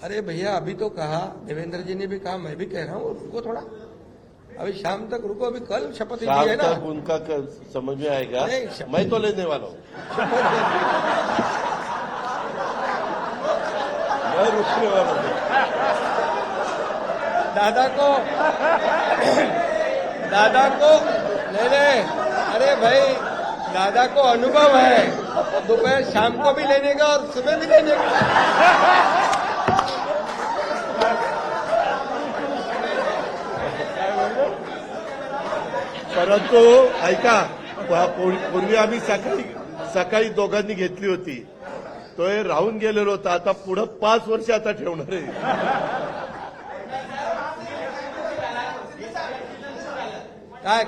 अरे भैया अभी तो कहा, देवेंद्र जी ने भी कहा, मैं भी कह रहा हूँ रुको थोड़ा, अभी शाम तक रुको, अभी कल शपथ ली शाम है ना। तक उनका समझ में आएगा। नहीं, मैं तो लेने वाला हूँ, मैं रुकने वाला हूँ। दादा को नहीं, अरे भाई दादा को अनुभव है, दोपहर शाम को भी लेने का और सुबह भी लेने का। परंतु ऐका, पूर्वी आम्ही सकाळी दोघांनी घेतली होती, तो हे राहून गेलेलो होता, आता पुढं 5 वर्ष आता ठेवणार आहे। काय